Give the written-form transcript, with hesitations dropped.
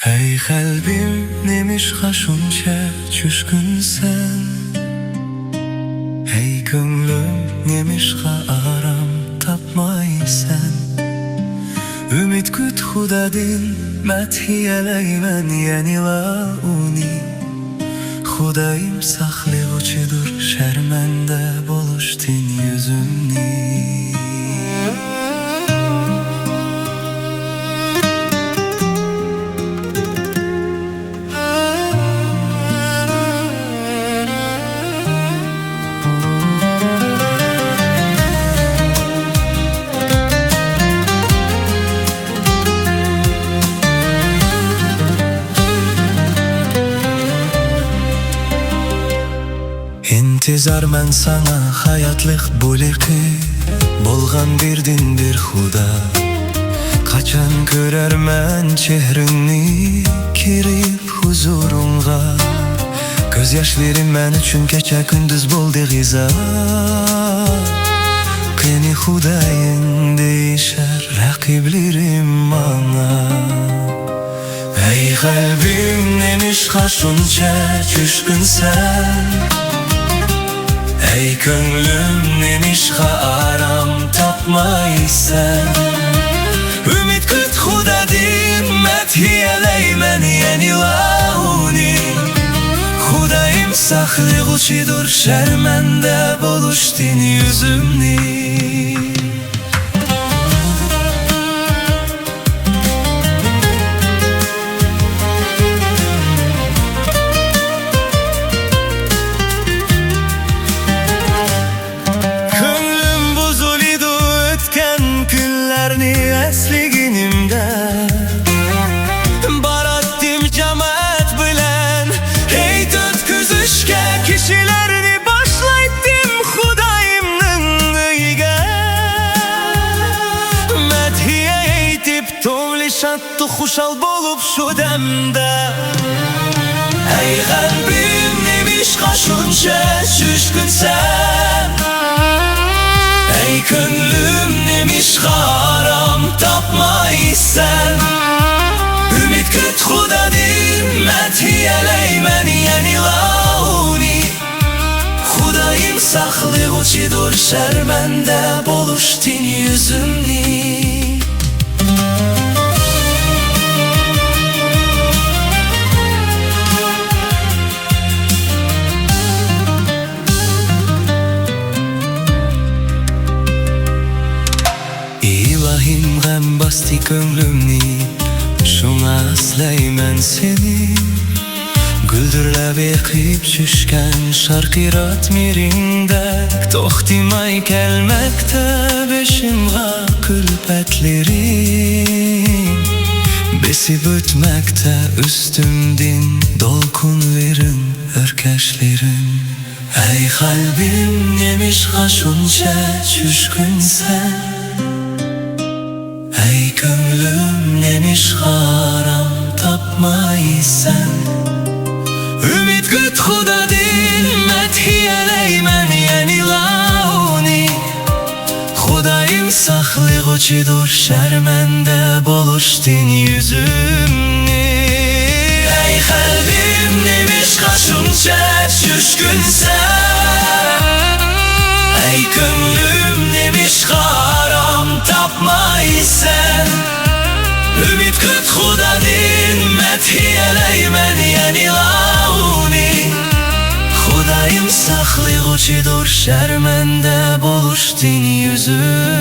Ey kalbim nemişqa şuncha tushkunsan. Ey ko'nglim nemişqa aram topmaysan. Umid kut Xudodan madhiyalayman yani va uni. Xudoyim saqlag'uchidir sharmanda bo'lishdan yuzimni. İntizarman sana hayatlık bo'liki bo'lgan birdin bir Xudo. Qachon ko'rarman chehringni kirib huzurunga. Ko'z yoshlarim men uchun kecha kunduz bo'ldi g'iza. Qani Xudoying deyishar raqiblarim manga. Ey qalbim nemişqa shuncha tushkunsan. Ey ko'nglim nemişqa aram topmaysan. Umid kut Xudodan madhiyalayman yani va uni. Xudoyim saqlag'uchidir sharmanda bo'lishdan yuzimni. Esliginimde barattim cemaat bilen. Hey tötküzüşke kişilerini başlayttim Xudoyimning uyiga. Madhiya eytip tovlishatdi xushal bo'lib shu damda. Ey qalbim nemişqa shuncha tushkunsan. Ey ko'nglim nemişqa aram topmaysan. Umid kut Xudodan madhiyalayman yani va uni. Xudoyim saqlag'uchidir sharmanda bo'lishdan yuzimni. İlahim g'am basti ko'nglimni, shunga aslayman seni. Guldirlab eqib tushgan sharqirat miringda. To'xtamay kelmoqda beshimga kulfatlaring. Besib o'tmoqda ustimdan dolqinlaring, o'rkashlaring. Ey qalbim nemişqa shuncha tushkunsan. Ey ko'nglim nemişqa aram topmaysan. Umid kut Xudodan madhiyalayman yani va uni. Xudoyim saqlag'uchidir sharmanda bo'lishdan yuzimni. Ey qalbim nemişqa shuncha tushkunsan. Ey ko'nglim nemişqa aram topmaysan. Umid kut Xudodan madhiyalayman yani va uni. Xudoyim saqlag'uchidir sharmanda bo'lishdan yuzimni.